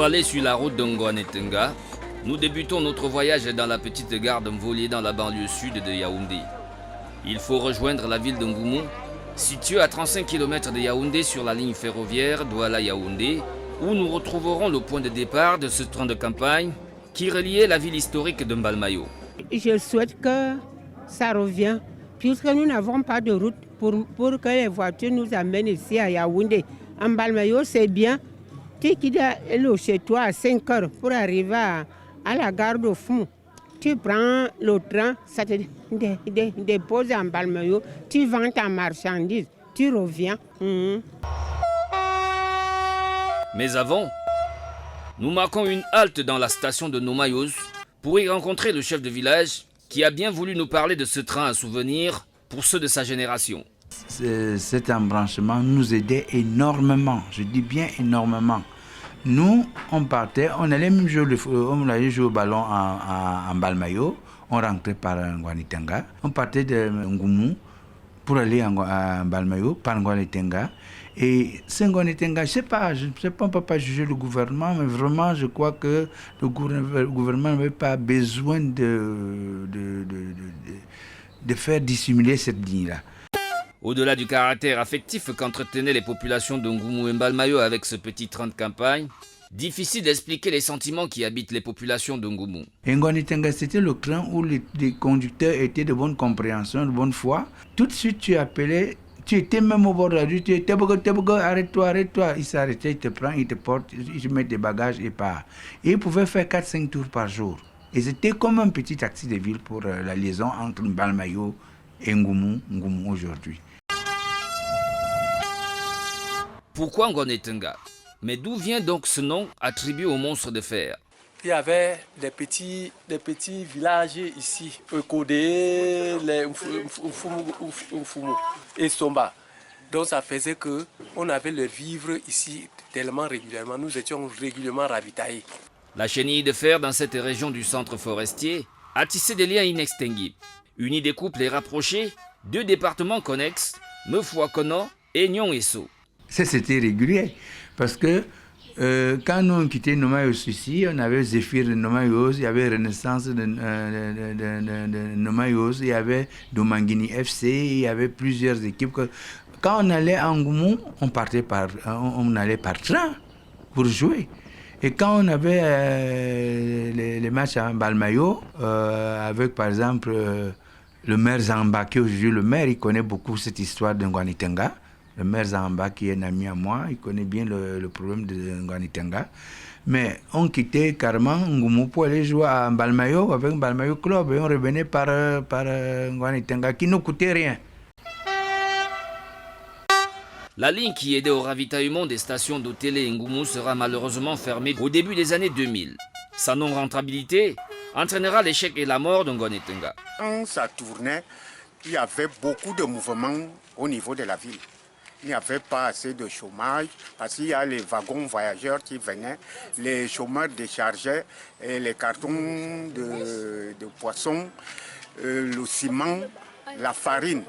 Pour aller sur la route d'Ngoanetenga, nous débutons notre voyage dans la petite gare d'Mvolié dans la banlieue sud de Yaoundé. Il faut rejoindre la ville de Ngoumou, située à 35 km de Yaoundé sur la ligne ferroviaire Douala-Yaoundé, où nous retrouverons le point de départ de ce train de campagne qui reliait la ville historique de Mbalmayo. Je souhaite que ça revienne, puisque nous n'avons pas de route pour que les voitures nous amènent ici à Yaoundé. En Mbalmayo, c'est bien. Tu quittes chez toi à 5 heures pour arriver à la gare de Fou. Tu prends le train, ça te dépose en Mbalmayo, tu vends ta marchandise, tu reviens. Mais avant, nous marquons une halte dans la station de Nomayos pour y rencontrer le chef de village qui a bien voulu nous parler de ce train à souvenir pour ceux de sa génération. Cet embranchement nous aidait énormément, je dis bien énormément. Nous, on partait, on allait même jouer au ballon en Mbalmayo, on rentrait par Ngoanetenga, on partait de Ngoumou pour aller à Mbalmayo par Ngoanetenga. Et Ngoanetenga, je sais pas, on ne peut pas juger le gouvernement, mais vraiment je crois que le gouvernement n'avait pas besoin de faire dissimuler cette ligne-là. Au-delà du caractère affectif qu'entretenaient les populations de Ngoumou et Mbalmayo avec ce petit train de campagne, difficile d'expliquer les sentiments qui habitent les populations de Ngoumou. Ngoanetenga, c'était le train où les conducteurs étaient de bonne compréhension, de bonne foi. Tout de suite, tu appelais, tu étais même au bord de la rue, tu étais arrête-toi, arrête-toi. Il s'arrêtait, il te prend, il te porte, il te met des bagages et part. Et il pouvait faire 4-5 tours par jour. Et c'était comme un petit taxi de ville pour la liaison entre Mbalmayo et Ngoumou aujourd'hui. Pourquoi Ngoanetenga? Mais d'où vient donc ce nom attribué au monstre de fer? Il y avait des petits villages ici, Kodé, Mfumu et Somba. Donc ça faisait qu'on avait le vivre ici tellement régulièrement. Nous étions régulièrement ravitaillés. La chenille de fer dans cette région du centre forestier a tissé des liens inextinguibles. Unis des couples et rapprochés, deux départements connexes, Mefoua-Kono et Nyon-Esso. C'était régulier, parce que quand nous on quittait Nomayos ici, on avait Zéphyr de Nomayos, il y avait Renaissance de Nomayos, il y avait Domangini FC, il y avait plusieurs équipes. Quand on allait à Ngoumou, on allait par train pour jouer. Et quand on avait les matchs à Mbalmayo, avec par exemple le maire Zamba, qui est aujourd'hui le maire, il connaît beaucoup cette histoire de Ngoanetenga. Le maire Zamba, qui est un ami à moi, il connaît bien le problème de Ngoanetenga. Mais on quittait carrément Ngoumou pour aller jouer à Mbalmayo avec Mbalmayo Club. Et on revenait par Ngoanetenga, qui ne coûtait rien. La ligne qui aidait au ravitaillement des stations d'Otélé et Ngoumou sera malheureusement fermée au début des années 2000. Sa non-rentabilité entraînera l'échec et la mort de Ngoanetenga. Quand ça tournait, il y avait beaucoup de mouvements au niveau de la ville. Il n'y avait pas assez de chômage parce qu'il y a les wagons voyageurs qui venaient, les chômeurs déchargeaient et les cartons de poissons, le ciment, la farine.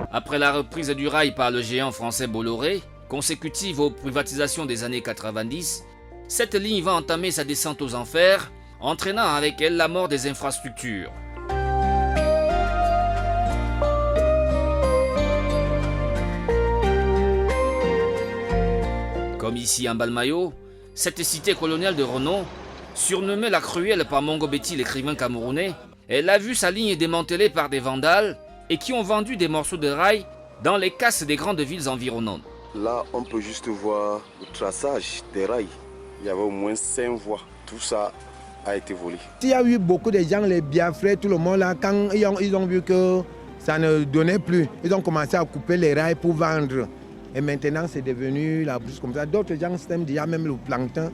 Après la reprise du rail par le géant français Bolloré, consécutive aux privatisations des années 90, cette ligne va entamer sa descente aux enfers, entraînant avec elle la mort des infrastructures. Comme ici à Mbalmayo, cette cité coloniale de renom, surnommée la Cruelle par Mongo Betty, l'écrivain camerounais, elle a vu sa ligne démantelée par des vandales et qui ont vendu des morceaux de rail dans les casses des grandes villes environnantes. Là, on peut juste voir le traçage des rails. Il y avait au moins 5 voies. Tout ça a été volé. Il y a eu beaucoup de gens, les Biafrais, tout le monde, là, quand ils ont vu que ça ne donnait plus, ils ont commencé à couper les rails pour vendre. Et maintenant, c'est devenu la brousse comme ça. D'autres gens s'aiment déjà même le plancton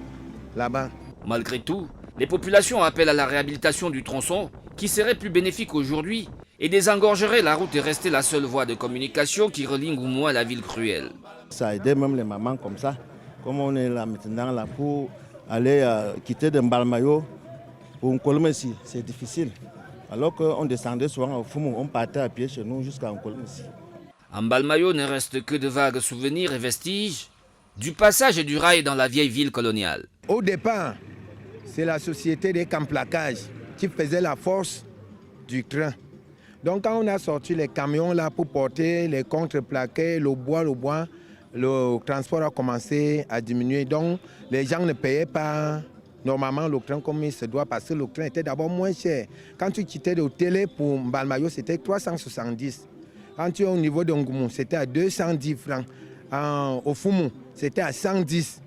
là-bas. Malgré tout, les populations appellent à la réhabilitation du tronçon qui serait plus bénéfique aujourd'hui et désengorgerait la route et rester la seule voie de communication qui relie Ngoumou à la ville cruelle. Ça a aidé même les mamans comme ça. Comme on est là maintenant là pour aller quitter de Mbalmayo pour Nkolmessi, c'est difficile. Alors qu'on descendait souvent au Fumu, on partait à pied chez nous jusqu'à Nkolmessi. À Mbalmayo ne reste que de vagues souvenirs et vestiges du passage du rail dans la vieille ville coloniale. Au départ, c'est la société des camplacages qui faisait la force du train. Donc quand on a sorti les camions là pour porter les contreplaqués, le bois, le transport a commencé à diminuer. Donc les gens ne payaient pas normalement le train comme il se doit parce que le train était d'abord moins cher. Quand tu quittais de Télé pour Mbalmayo, c'était 370. Quand tu es au niveau de Ngoumou, c'était à 210 francs. Au Foumou, c'était à 110.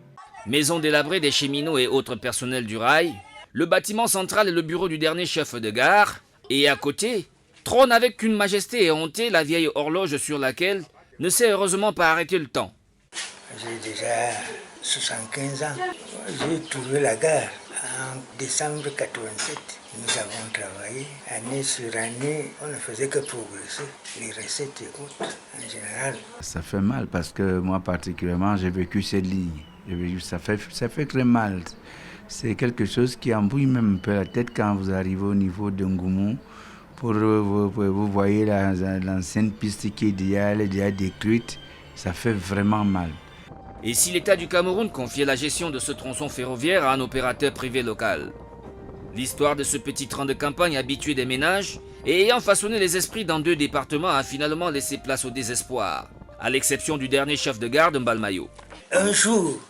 Maison délabrée des cheminots et autres personnels du rail, le bâtiment central est le bureau du dernier chef de gare. Et à côté, trône avec une majesté éhontée la vieille horloge sur laquelle ne s'est heureusement pas arrêté le temps. J'ai déjà 75 ans. J'ai trouvé la gare en décembre 87. Nous avons travaillé année sur année. On ne faisait que progresser. Les recettes et autres, en général. Ça fait mal parce que moi particulièrement, j'ai vécu cette ligne. Ça fait très mal. C'est quelque chose qui embrouille même un peu la tête quand vous arrivez au niveau de Ngoumou. Vous voyez l'ancienne piste qui est déjà détruite. Ça fait vraiment mal. Et si l'État du Cameroun confiait la gestion de ce tronçon ferroviaire à un opérateur privé local? L'histoire de ce petit train de campagne habitué des ménages et ayant façonné les esprits dans 2 départements a finalement laissé place au désespoir, à l'exception du dernier chef de gare de Mbalmayo. Un jour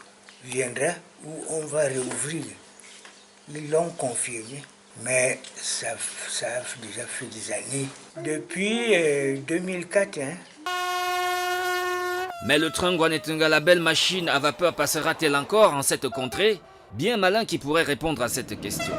viendra où on va réouvrir. Ils l'ont confirmé, mais ça a déjà fait des années. Depuis 2004, Mais le train Guanetunga, la belle machine à vapeur, passera-t-elle encore en cette contrée? Bien malin qui pourrait répondre à cette question.